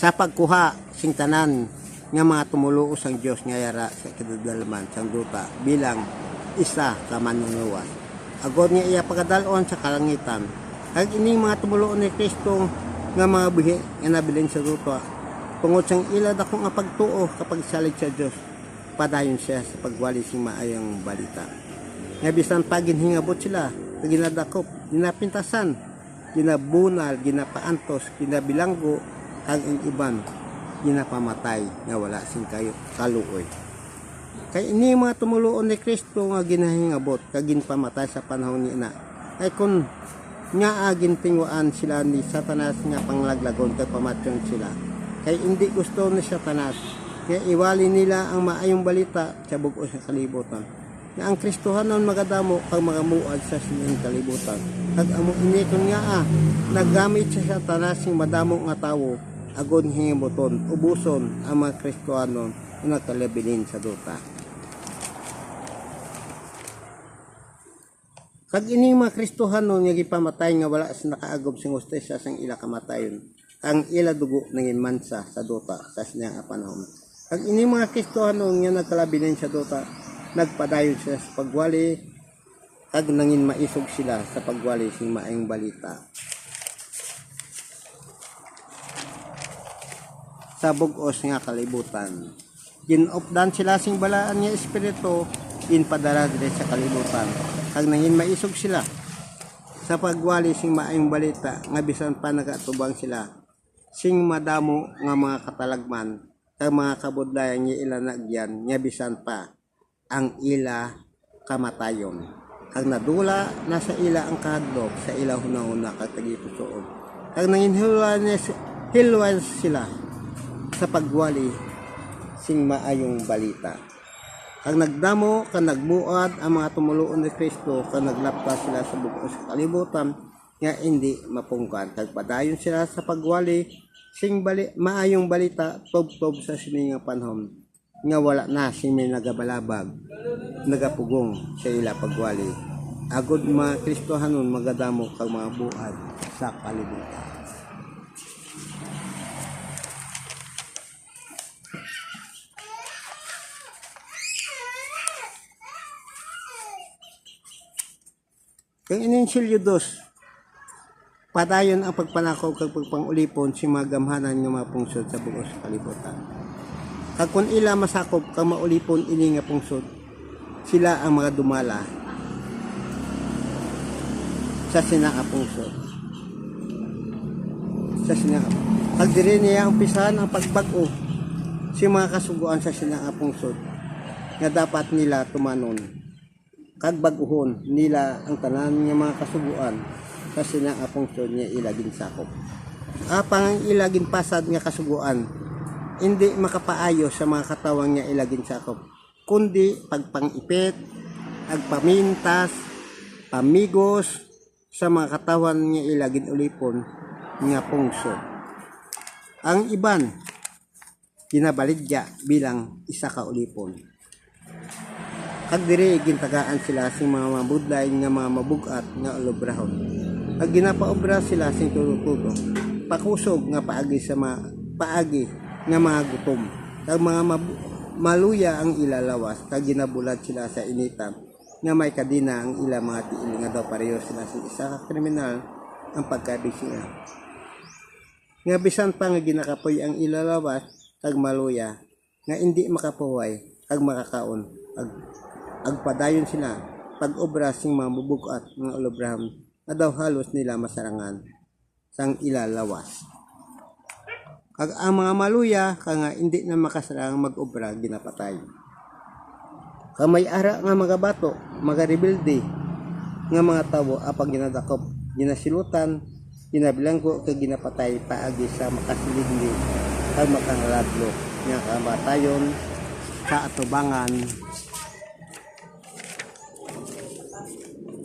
sa pagkuha sing tanan nga mga tumuluo sang Dios nga yara sa kadadalaman sang duta bilang isa ka manunguwas. Agod nga iya pagkadalon sa kalangitan. Kag ining mga tumuluo ni Kristo nga mga buhi nga nabilin sa duta tungod sang ila dako nga pagtuo kapag salig sa Dios, padayon siya sa pagwali sing maayong balita. Nga bisan pa ginhingabot sila, ginadakop, ginapintasan, ginabunal, ginapaantos, ginabilanggo, kag ang iban ginapamatay nga wala sing kayo kaluoy. Kay ini mga tumuluon ni Kristo nga ginahingabot kag ginpamatay sa panahon ni ina. Ay kun nga gintinguan sila ni Satanas nga panglaglagon kay pamatyon sila. Kay hindi gusto ni Satanas nga iwali nila ang maayong balita sa bug-o sa kalibutan. Nga ang Kristohanon magadamo kag magamuad sa sining kalibutan. Kag amo ini kun nga naggamit sa Satanas sing madamo nga tawo agod hingimuton ubuson ang mga Kristohanon na nakalabilin sa duta. Kag ining mga Kristohanon nga gipamatay nga wala sa nakaagob sing hustisya sang ila kamatayon, ang ila dugo nangin mansa sa duta sa sinang panahon. Kag ining mga Kristohanon nga nagkalabilin sa duta, nagpadayon sila sa pagwali kag nangin maisog sila sa pagwali sing maayong balita. Sa bug-os nga kalibutan, ginopdan sila sing balaan nga espiritu, ginpadala dire sa kalibutan. Kag nangin maisog sila sa pagwali sing maayong balita nga bisan pa nagatubang sila sing madamo nga mga katalagman kag mga kabudlayan nga ila nagyan nga bisan pa ang ila kamatayon. Kag nadula na sa ila ang kahadlok sa ila hunahuna kag tagipusoon. Kag nangin hilwan sila sa pagwali sing maayong balita. Kag nagdamo kag nagbuad ang mga tumuluon ni Kristo kag naglapta sila sa bug-o sa kalibutan nga hindi mapungkan. Kag padayon sila sa pagwali sing maayong balita tob-tob sa sining nga panahon nga wala na sing may nagabalabag nagapugong sa ila pagwali. Agod mga Kristohanon magadamo kag mga buad sa kalibutan. Kang ininsilyo dos, padayon ang pagpanakaw kag pagpangulipon si mga gamhanan nga mga pungsod sa bug-o sa kalibutan. Kag kun ila masakop kang maulipon ini nga pungsod, sila ang mga dumala sa sinaa pungsod. Sa sinaa. Kag diri niya umpisahan ang pagbag-o si mga kasuguan sa sinaa pungsod nga dapat nila tumanon. Kag baguhon nila ang tanan nga mga kasuguan sa sinang pungsod nga ilagin sakop. Apang ang ilagin pasad nga kasuguan hindi makapaayo sa mga katawan nga ilagin sakop, kundi pagpangipit, agpamintas, pamigos sa mga katawan nga ilagin ulipon nga pungsod. Ang iban ginabaligya bilang isa ka ulipon. Kag diri gintagaan sila sing mga mabudlay nga mga mabugat nga olobrahon. Kag ginapaobra sila sing tulo-tulo, pakusog nga paagi sa paagi nga mga gutom. Kag mga maluya ang ilalawas, kag ginabulat sila sa initam nga may kadina ang ila mga tiil nga daw pareho sila sing isa ka kriminal ang pagkabisiya. Nga bisan pa nga ginakapoy ang ilalawas kag maluya nga hindi makapuway kag makakaon agpadayon sila pag-obra sing mga bubugat nga olobrahon na daw halos nila masarangan sang ilalawas. Kag ang mga maluya nga hindi na makasarang mag-obra ginapatay. Kag may ara nga mga bato, mga rebelde nga mga tawo apang ginadakop, ginasilutan, ginabilanggo kag ginapatay paagi sa makasiligli kag makahaladlo nga kamatayon sa atubangan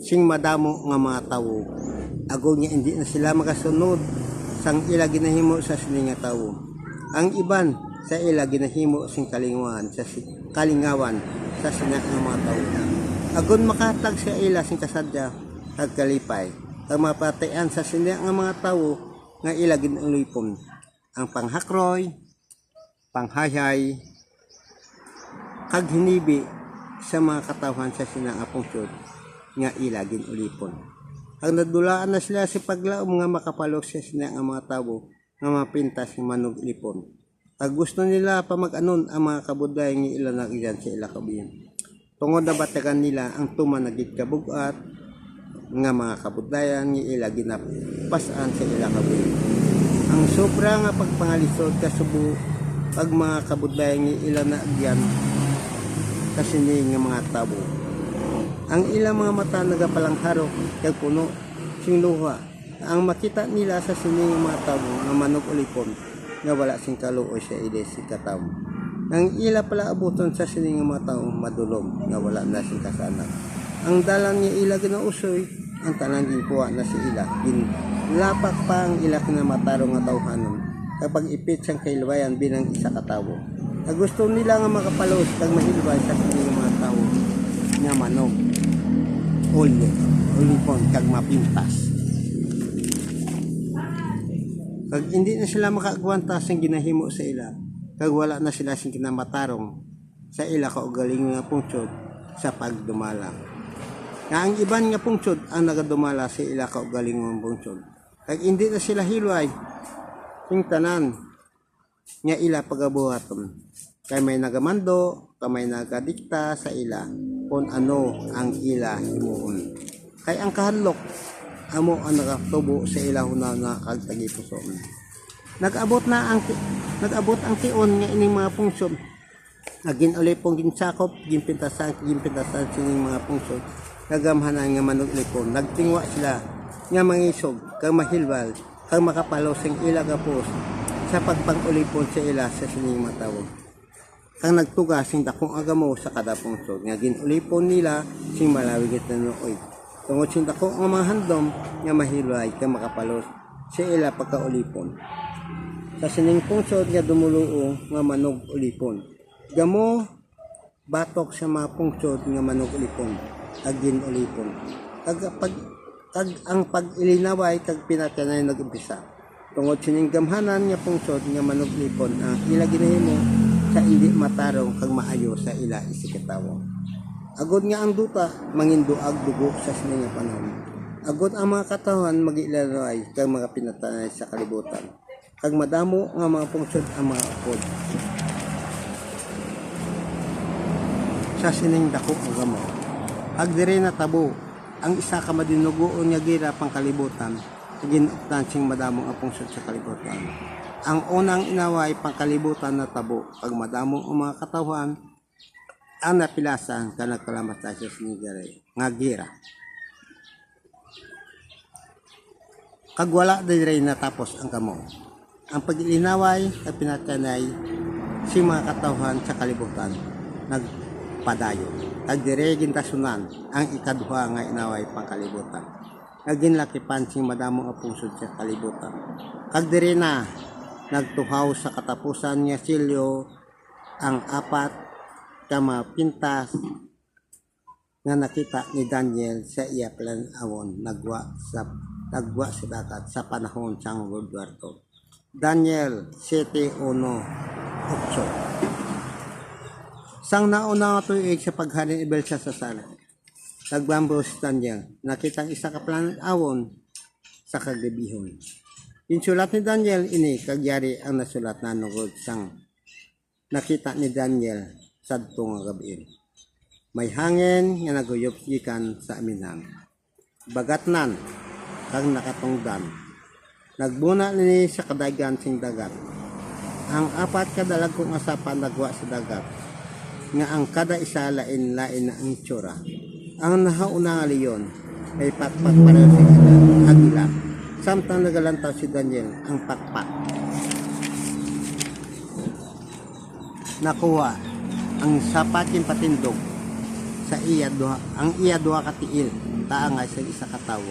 sing madamo nga mga tawo. Agod nga hindi na sila makasunod sang ila ginahimo sa sining nga tawo. Ang iban sa ila ginahimo sing kalingawan sa sining nga mga tawo. Agod makatag sa ila sing kasadya kag kalipay kag mapatayan sa sining nga mga tawo nga ila ginulipon. ang panghakroy, panghayay, kag hinibi sa mga katawhan sa sinang apong sud nga ila ginulipon. Ang nadulaan na sila si paglaom nga makapalok sa sinang ang mga tabo nga mapintas ng manog lipon. Kag gusto nila pa mag-anon ang mga kabuday nga ila nagyan sa ila kabiyan. Tungod na batagan nila ang tumanagid kabugat nga mga kabudayan nga ila ginapasan sa ila kabiyan. Ang sobra nga pagpangalisod kasubo pag mga kabudayan nga ila nagyan kasi nga mga tabo. Ang ilang mga mata nagapalangharo kag puno sing luha. Ang makita nila sa sining mga tabo nga manog ulipon nga wala sing kaluoy sa ide si kataw. Ang ila pala abuton sa sining mga tao madulom nga wala na sing kasanag. Ang dalan nga ila ginausoy ang tanan ginkuha na si ila. Lapak pa ang ila kinamatarong nga tawhanon kapag ipit sang kailuwayan binang isa katawo. Gusto nila nga makapalos kag mahilway sa sining mga tao nga manog ulipon kag mapintas. Kag hindi na sila makaagwanta sa ginahimo sa ila, kag wala na sila sing kinamatarong sa ila kaugaling nga pungsod sa pagdumala. Nga ang iban nga pungsod ang nagadumala sa ila kaugaling nga pungsod. Kag hindi na sila hilway sing tanan nga ila pagabuhaton. Kay may nagamando, kay may nagadikta sa ila kung ano ang ila himuon. Kay ang kahadlok amo ang nakatubo sa ila na kagtagipuson. Nag-abot ang tion nga ining mga pungsod. Agin uli pong ginsakop, gimpintasan sining mga pungsod. Nagamhanan nga manog lipon. Nagtingwa sila nga mangisog, kang mahilwal, kang makapalo sing ila gapos sa pagpangulipon sa ila sa sining mga tawag. Kang nagtuga sing dakong agamo sa kada pungsod nga ginulipon nila sing malawig na nooy. Tungod sing dako nga mga handom nga mahilway kang makapalos sa ila pagkaulipon. Sa sining pungsod nga dumuluo nga manog ulipon. Gamo batok sa mga pungsod nga manog ulipon agin ulipon. Kag ang pag-ilinaway kag pinakanay nag-umpisa. Tungod sining gamhanan nga pungsod nga manog ulipon ang ila ginahimo sa hindi matarong kag maayo sa ila isikatawo. Agod nga ang duta manginduag dugo sa sining nga panahon. Agod ang mga katawan magilalay kag mga pinatanay sa kalibutan. Kag madamo nga mga pungsod ang mga upod. Sa sining dako ang gamo. Agdire na tabo ang isa ka madinugoon nga gira pang kalibutan. Ginuptan sing madamong ang pungsod sa kalibutan. Ang unang inaway pangkalibutan na tabo pag madamong ang mga katawan ang napilasan ka nagkalamat sa sinigare nga gira. Kag wala dire natapos ang kamo. Ang pag-ilinaway at pinatanay si mga katawan sa kalibutan nagpadayo. Kag dire gintasunan ang ikaduha nga inaway pangkalibutan. Naginlakipan sing madamong ang pungsod sa kalibutan. Kag dire na nagtuhaw sa katapusan nga silyo ang apat ka mapintas nga nakita ni Daniel sa iya planawon nagwa sa dagat sa panahon sang World War II. Daniel 7:1-8. Sang nauna nga tuig sa paghalin ni Belshazzar, nagbambo si Daniel, nakita ang isa ka planawon sa kagabihon. Insulat ni Daniel ini kagyari ang nasulat na nungod sang nakita ni Daniel sa nga gabi. May hangin nga naguyop gikan sa aminang. Bagatnan kag nakatungdan. Nagbuna ni sa kadagan sing dagat. Ang apat ka dalagkong asapan nagwa sa dagat. Nga ang kada isa lain-lain na ang itsura. Ang nahauna nga leyon ay pakpak pareho sa agila. Samtang nagalantaw si Daniel ang pakpak. Nakuha ang sapatin patindog sa iya duha, ang iya duha katiil taangay sa isa ka tawo.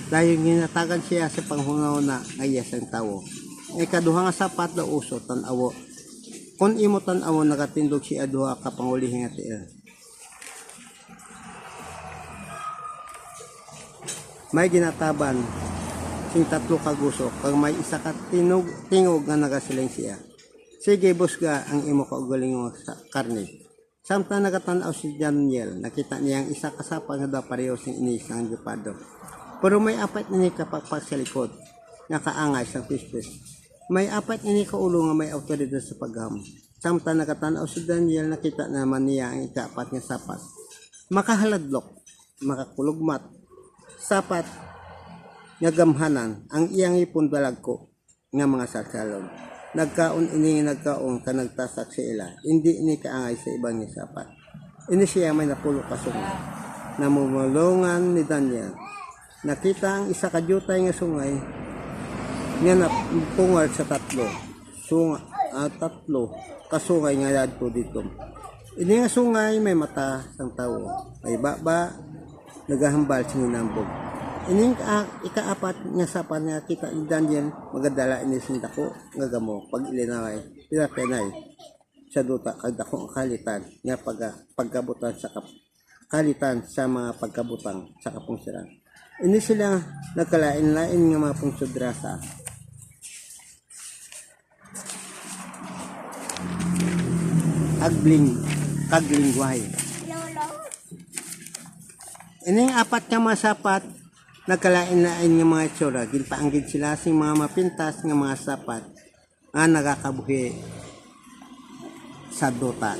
Dahil ginatagan siya sa panghunaw na ayas ang tawo. Ikaduha nga sapat na uso tan-awo. Kung imo tan-awo nagatindog siya duha ka pangulihing nga tiil. May ginataban sing tatlo ka guso kag may isa ka tingog nga nagasiling siya. Sige busga ang imo kaugalingon sa karne. Samtang nakatanaw si Daniel, nakita niya ang isa kasapa nga daw pareho sing inisang jupado. Pero may apat ini kapakpak sa likod, nga kaangay sa pispis. May apat ini kaulo nga may autoridad sa pagham. Samtang nakatanaw si Daniel, nakita naman niya ang ikaapat nga sapat. Makahaladlok, makakulugmat, sapat nga gamhanan ang iyang ipundalag ko nga mga sasalog. Nagkaon ini nagkaon ka nagtasak sa ila, hindi ini kaangay sa ibang nga sapat. Ini siya may napulo kasungay. Namumulungan ni Daniel. Nakita ang isa ka jutay nga sungay nga napungar sa tatlo. Tatlo kasungay nga yadto dito. Ini nga sungay may mata sang tao, may baba, nagahambal sa hinambog. Ini ikaapat nga sapat nga kita ni Daniel magadala ini sing dako nga gamo pag ilinaway pinapenay sa duta kag dako kalitan nga pagkabutan sa kalitan sa mga pagkabutang sa kapungsiran. Ini sila nagkalain-lain nga mga pungsudrasa. Kaglingway. Ining apat nga mga sapat nagkalain-lain nga mga itsura, ginpaanggid sila sing mga mapintas nga mga sapat nga nagakabuhi sa duta.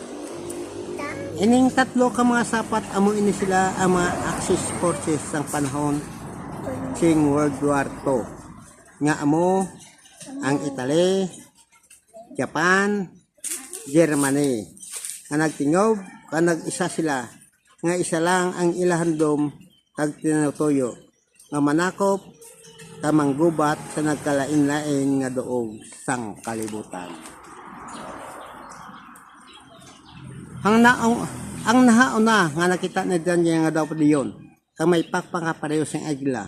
Ining tatlo ka mga sapat amo ini sila ang mga Axis forces sang panahon sing World War II. Nga amo ang Italy, Japan, Germany. Nga nagtingob, ka nag-isa sila nga isa lang ang ilahandom kag tinutuyo nga manakop tamang gubat sa nagkalain-lain nga doog sang kalibutan. Ang nahauna nga nakita ni Daniel nga daw diyon kang may pakpak nga pareho sing agila.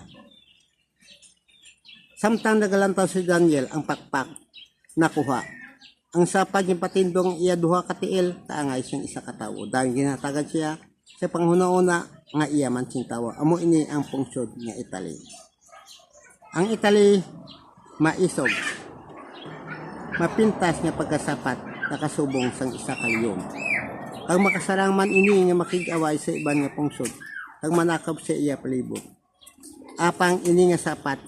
Samtang nagalantaw si Daniel ang pakpak nakuha. Ang sapag yung patindong iya duha katiil kaangay siyang isa ka tawo. Dahil ginatagad siya sa panghuna-una nga iya man sing tawo. Amo ini ang pungsod nga Italy. Ang Italy maisog, mapintas nga pagkasapat nakasubong sang isa ka liyom. Ang makasarang man ini nga makig-away sa iban nga pungsod, ang manakab sa iya palibot. Apang ini nga sapat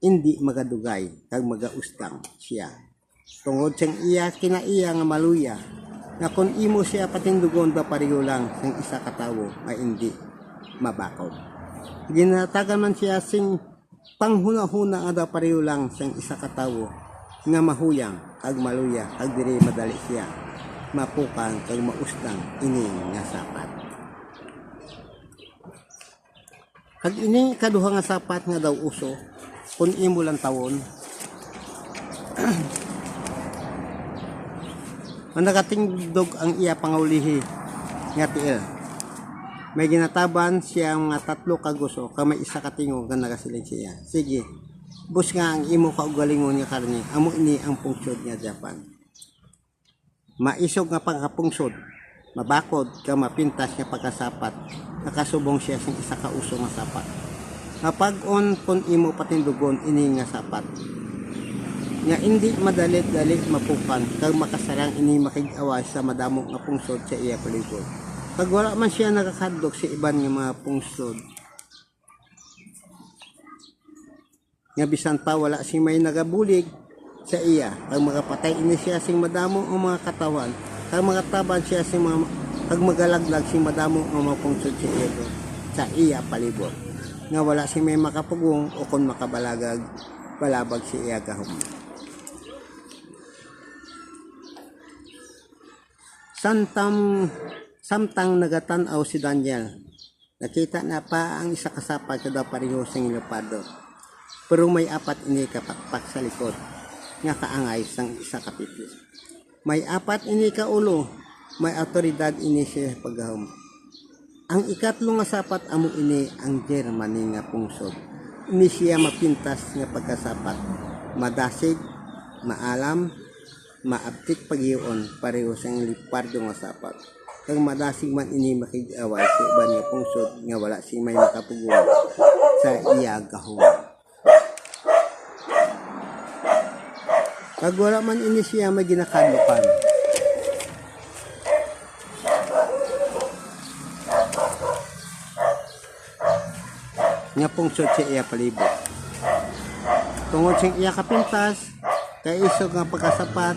hindi magadugay kag magaustang siya. Tungod siyang iya kinaiya nga maluya na kung imo siya patindugon da pariyo lang sang isa ka tawo nga hindi mabakod. Ginatagan man siya sing panghuna-huna nga da pariyo lang sang isa ka tawo nga mahuyang kag maluya kag diri madali siya mapukang kag maustang ini nga sapat. Kag ini kaduha nga sapat nga daw uso kung imo lang tawon nagatingdog ang iya pangaulihi nga tiil. May ginataban siya nga tatlo kaguso ka may isa katingog nga nagasiling siya. Sige, bus nga ang imo kaugalingon nga karni, amo ini ang pungsod nga Japan. Maisog nga pagkapungsod, mabakod ka mapintas nga pagkasapat, nakasubong siya sing isa ka uso nga sapat. Kapag-on kung imo patindugon ini nga sapat. Nga hindi madalit-dalit mapukan kag makasarang ini makig-away sa madamong nga pungsod sa iya palibot. Pag wala man siya nakakadlok sa iban nga mga pungsod, nga bisan pa wala sing may nagabulig sa iya, kag makapatay ini siya sing madamong ang mga katawan, kag makataban siya sing mga kag magalaglag sing madamong ang mga pungsod sa iya palibot. Nga wala sing may makapugong o kung makabalagag balabag si iya gahom. Samtang nagatanaw si Daniel, nakita na pa ang isa kasapat kada pareho sing leopardo. Pero may apat ini kapakpak sa likod, nga kaangay sang isa kapipis. May apat ini ka ulo, may autoridad ini siya paghahom. Ang ikatlo nga sapat amo ini ang Germany nga pungsod. Ini siya mapintas nga pagkasapat, madasig, maalam, maaptik paghiyon pareho sang leopardo nga sapat. Kag madasig man ini makig-away sa iban nga pungsod nga wala si may makapugong sa iya gahom. Kag wala man ini siya may ginakadlokan. Nga pungsod siya iya palibot. Tungod siyang iya kapintas, kay isog nga pagkasapat,